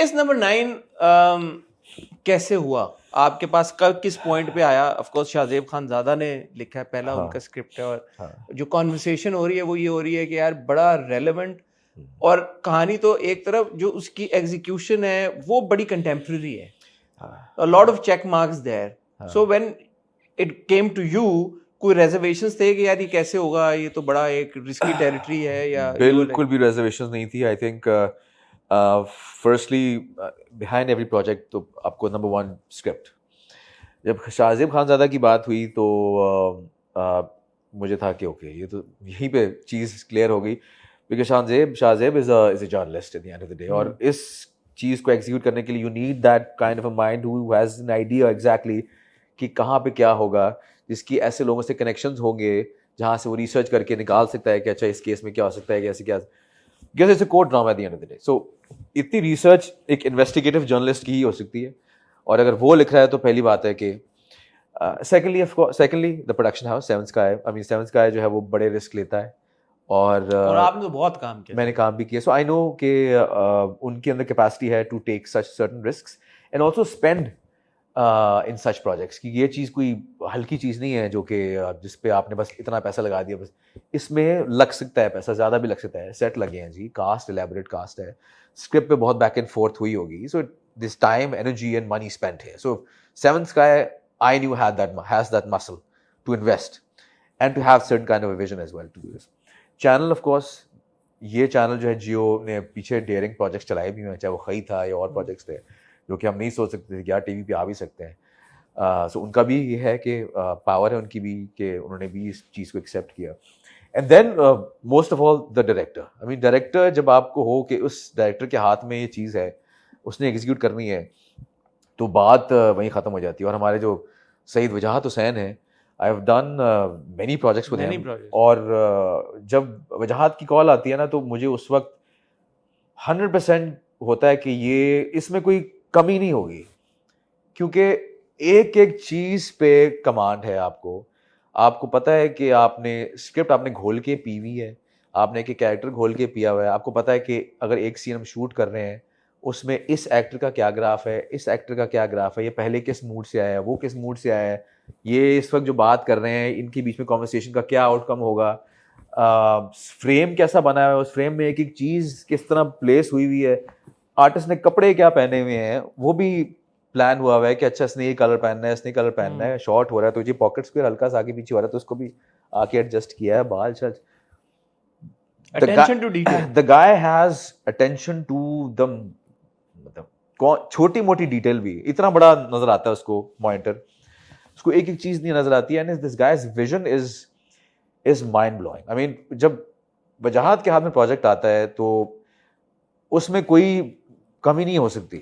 Case number 9 कैसे हुआ आपके पास, कब किस पॉइंट पे आया? ऑफ कोर्स शाहजेब खानजादा ने लिखा है, पहला उनका स्क्रिप्ट है, और जो कॉन्वर्सेशन हो रही है वो ये हो रही है कि यार बड़ा रेलेवेंट, और कहानी तो एक तरफ जो उसकी एग्जीक्यूशन है वो बड़ी कंटेम्प्रेरी है, a lot of check marks there. So when it came to you, कोई reservations थे कि यार ये कैसे होगा, ये तो बड़ा एक रिस्की टेरिटरी है, या बिल्कुल भी reservations नहीं थी. I think firstly behind every project तो आपको number one script. जब शाहजेब खानजादा की बात हुई तो मुझे था कि ओके ये तो यहीं पे चीज़ क्लियर हो गई, because Shahzeb is a journalist eight the end of the day, और इस चीज़ को एग्जीक्यूट करने के लिए you need that kind of a mind who has an idea exactly कि कहाँ पे क्या होगा, जिसकी ऐसे लोगों से कनेक्शंस होंगे जहाँ से वो रिसर्च करके निकाल सकता है कि अच्छा इस केस में क्या हो सकता है, कैसे क्या, because it's a court drama at the end of the day. So इतनी रिसर्च एक इन्वेस्टिगेटिव जर्नलिस्ट की ही हो सकती है, और अगर वो लिख रहा है तो पहली बात है कि secondly the production house seven sky जो है वो बड़े रिस्क लेता है, और आपने तो बहुत काम किया. मैंने काम भी किया, सो आई नो कि उनके अंदर कैपेसिटी है to take such certain risks and also spend in such projects, कि ये चीज़ कोई हल्की चीज़ नहीं है जो कि जिस पे आपने बस इतना पैसा लगा दिया, बस इसमें लग सकता है पैसा, ज़्यादा भी लग सकता है. सेट लगे हैं जी, कास्ट एलैबोरेट कास्ट है, स्क्रिप्ट पे बहुत बैक एंड फोर्थ हुई होगी, so this time energy and money spent है. So seven sky I knew has that muscle to invest and to have certain kind of a vision as well to do this. Channel of course, ये channel जो है जियो ने पीछे dairying projects चलाए भी हैं, चाहे वो खई था या और प्रोजेक्ट्स थे जो कि हम नहीं सोच सकते थे कि यार टीवी पे आ भी सकते हैं. सो उनका भी ये है कि पावर है उनकी भी कि उन्होंने भी इस चीज़ को एक्सेप्ट किया. And then most of all the director, I mean director जब आपको हो कि उस डायरेक्टर के हाथ में ये चीज़ है, उसने एग्जीक्यूट करनी है, तो बात वहीं ख़त्म हो जाती है. और हमारे जो सईद वजाहत हुसैन है, I have done many projects with him, और जब वजाहत की कॉल आती है ना तो मुझे उस वक्त 100% होता है कि ये इसमें कोई कमी नहीं होगी, क्योंकि एक एक चीज़ पे कमांड है. आपको पता है कि आपने स्क्रिप्ट आपने घोल के पी हुई है, आपने एक कैरेक्टर घोल के पिया हुआ है, आपको पता है कि अगर एक सीन हम शूट कर रहे हैं उसमें इस एक्टर का क्या ग्राफ है, इस एक्टर का क्या ग्राफ है, ये पहले किस मूड से आया है, वो किस मूड से आया है, ये इस वक्त जो बात कर रहे हैं इनके बीच में कॉन्वर्सेशन का क्या आउटकम होगा, फ्रेम कैसा बना है, उस फ्रेम में एक एक चीज़ किस तरह प्लेस हुई है, आर्टिस्ट ने कपड़े क्या पहने हुए हैं वो भी प्लान हुआ है कि अच्छा इसने ये कलर पहनना है, इसने कलर पहनना है, शॉर्ट हो रहा है तो ये पॉकेट्स पे हल्का सा आगे पीछे हो रहा है तो उसको भी आके एडजस्ट किया है, बाल shirt. Attention to detail. The guy has attention to the छोटी मोटी डिटेल भी इतना बड़ा नजर आता है उसको मॉनिटर, उसको एक एक चीज नहीं नजर आती है. And this guys vision is mind blowing. I mean जब वजाहत के हाथ में प्रोजेक्ट आता है तो उसमें कोई कमी नहीं हो सकती,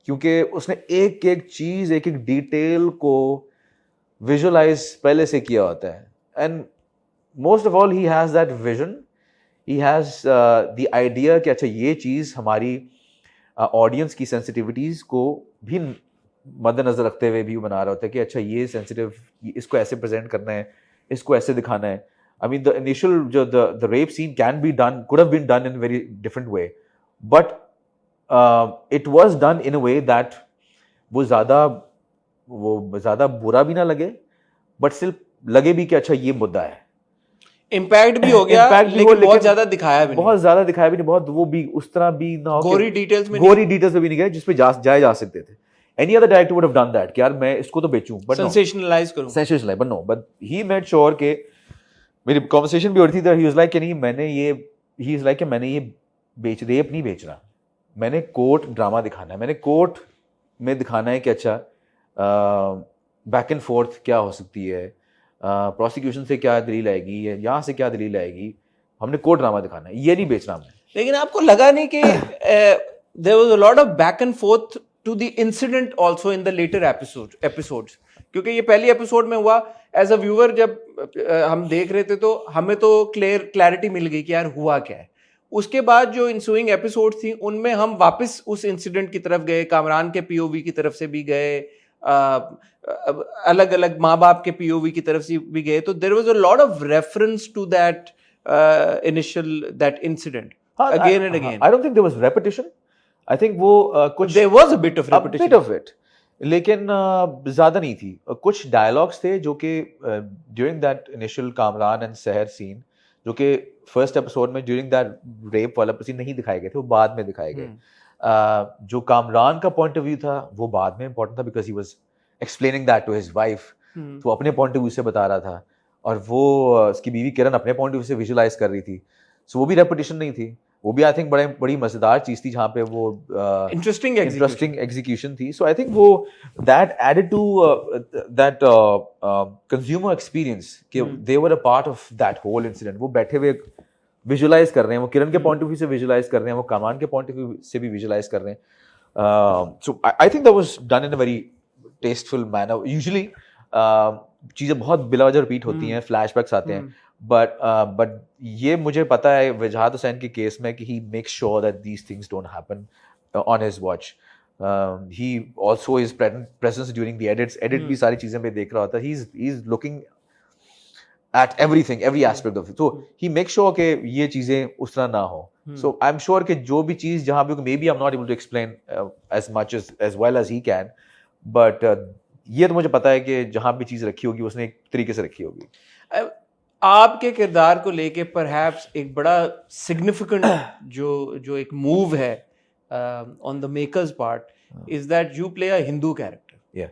क्योंकि उसने एक एक चीज एक एक डिटेल को विजुअलाइज पहले से किया होता है. And most of all he has that vision, he has the idea कि अच्छा ये चीज हमारी ऑडियंस की सेंसिटिविटीज़ को भी मद्देनजर रखते हुए भी बना रहा होता है कि अच्छा ये सेंसिटिव, इसको ऐसे प्रेजेंट करना है, इसको ऐसे दिखाना है. आई मीन द इनिशियल जो the rape scene can be done, could have been done in very different way, but it was done in a way that वो ज़्यादा बुरा भी ना लगे, बट स्टिल लगे भी कि अच्छा ये मुद्दा है. इम्पैक्ट भी हो गया, लेकिन बहुत ज्यादा दिखाया भी नहीं, बहुत वो भी उस तरह भी ना हो, गोरी डिटेल्स में भी नहीं गए जिस पे जाए जा सकते थे. Any other director would have done that कि यार मैं इसको तो बेचूं, बट सेंसेशनलाइज करूं, but no, but he made sure के मेरी कन्वर्सेशन भी हो रही थी, ही वाज लाइक कि नहीं मैंने ये रेप नहीं बेचना, मैंने कोर्ट ड्रामा दिखाना है, मैंने कोर्ट में दिखाना है कि अच्छा बैक एंड फोर्थ क्या हो सकती है, प्रोसिक्यूशन से क्या दलील आएगी, यहाँ से क्या दलील आएगी, हमने कोर्ट ड्रामा दिखाना है, ये नहीं बेचना हमने. लेकिन आपको लगा नहीं कि there was a lot of back and forth to the incident also in the later episodes? क्योंकि ये पहली एपिसोड में हुआ, एज अ व्यूअर जब हम देख रहे थे तो हमें तो क्लैरिटी मिल गई कि यार हुआ क्या है. उसके बाद जो इंसुइंग एपिसोड थी उनमें हम वापस उस इंसिडेंट की तरफ गए, कामरान के पीओवी की तरफ से भी गए, अलग अलग माँ बाप के पीओवी की तरफ से भी गए, तो there was a lot of reference to that initial that incident again and again. I don't think there was repetition. I think वो कुछ there was a bit of repetition, bit of it, लेकिन ज्यादा नहीं थी। कुछ dialogues थे जो कि during that initial Kamran and Sahar scene, जो कि फर्स्ट एपिसोड में ड्यूरिंग दैट रेप वाला सीन नहीं दिखाए गए थे, वो बाद में दिखाए गए। जो कामरान का पॉइंट ऑफ व्यू था वो बाद में इंपॉर्टेंट था, because he was explaining that to his wife, तो अपने पॉइंट ऑफ व्यू से बता रहा था, और वो उसकी बीवी किरण अपने पॉइंट ऑफ व्यू से विजुलाइज कर रही थी। सो वो भी रेपिटेशन नहीं थी, वो भी आई थिंक बड़ी मजेदार चीज थी, जहाँ पे वो इंटरेस्टिंग एग्जीक्यूशन थी। सो आई थिंक वो that added to that consumer experience कि they were a part of that whole incident. वो बैठे हुए विजुलाइज कर रहे हैं, वो किरण के पॉइंट ऑफ व्यू से विजुलाइज कर रहे हैं, वो कामान के पॉइंट ऑफ व्यू से भी विजुलाइज कर रहे हैं। So I think that was done in a very tasteful manner. Usually चीजें बहुत बिलावजह रिपीट होती हैं, फ्लैशबैक्स आते हैं, बट ये मुझे पता है वजाहत हुसैन के केस में कि he makes sure that these things don't happen on his watch. He also is presence during the edit भी सारी चीजें पे देख रहा होता है। He's looking at everything, every aspect of it. So he makes sure कि ये चीजें उस तरह ना हो. So I'm sure कि जो भी चीज जहाँ भी, maybe I'm not able to explain as much as well as he can, but ये तो मुझे पता है कि जहाँ भी चीज रखी होगी उसने एक तरीके से रखी होगी। आपके किरदार को लेके परहैप्स एक बड़ा सिग्निफिकेंट जो एक मूव है on the makers part is that you play a Hindu character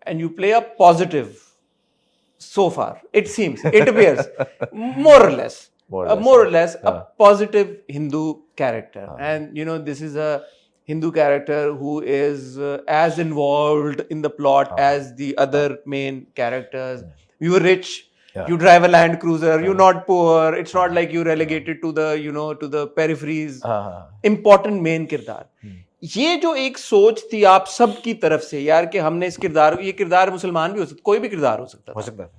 and you play a positive so far it seems, it appears more or less a positive Hindu character, and you know this is a Hindu character who is as involved in the plot as the other main characters. You were rich, you drive a Land Cruiser, you're not poor, it's not like you're relegated to the, you know, to the peripheries. Important main किरदार। ये जो एक सोच थी आप सब की तरफ से यार कि हमने इस किरदार, ये किरदार मुसलमान भी हो सकता, कोई भी किरदार हो सकता था,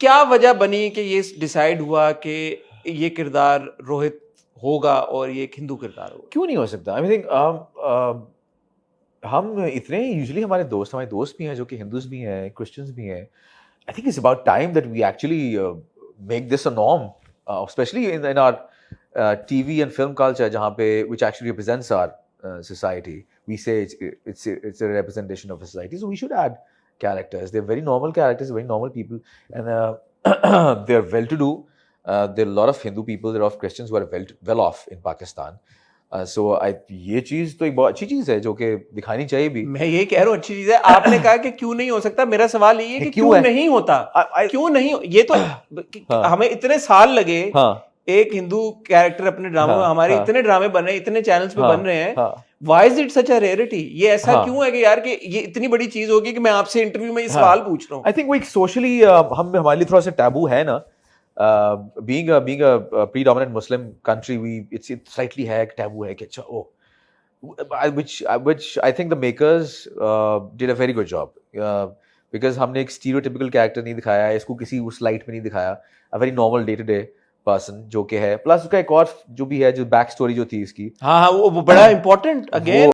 क्या वजह बनी कि ये डिसाइड हुआ कि ये किरदार रोहित होगा और ये एक हिंदू किरदार होगा? क्यों नहीं हो सकता? आई थिंक हम इतने यूजुअली हमारे दोस्त भी हैं जो कि हिंदूज भी हैं, क्रिश्चियंस भी हैं। I think it's about time that we actually make this a norm, especially in our TV and film culture, जहाँ पे which actually represents our society. We say it's a representation of a society, so we should add characters. They're very normal characters, very normal people, and they're well-to-do. There are a lot of Hindu people, there are of Christians who are well off in Pakistan. So ये चीज तो एक बहुत अच्छी चीज है जो कि दिखानी चाहिए भी। मैं ये कह रहा हूँ अच्छी चीज है। आपने कहा कि क्यों नहीं हो सकता, मेरा सवाल ये है कि क्यों नहीं होता? क्यों नहीं? ये तो हमें इतने साल लगे एक हिंदू कैरेक्टर अपने ड्रामे में, हमारे इतने ड्रामे बन रहे हैं, इतने चैनल्स पे बन रहे हैं, why is it such a rarity? ये ऐसा क्यों है कि यार कि ये इतनी बड़ी चीज होगी कि मैं आपसे इंटरव्यू में ये सवाल पूछ रहा हूँ? आई थिंक वो एक सोशली हमारे लिए थोड़ा सा टैबू है ना, being a predominant Muslim country, it's slightly है, टैबू है कि अच्छा which I think the makers did a very good job, because हमने एक stereotypical character नहीं दिखाया है, इसको किसी उस लाइट में नहीं दिखाया, a very normal day to day person जो कि है, प्लस उसका एक और जो भी है, जो बैक स्टोरी जो थी इसकी, हाँ वो बड़ा इंपॉर्टेंट अगेन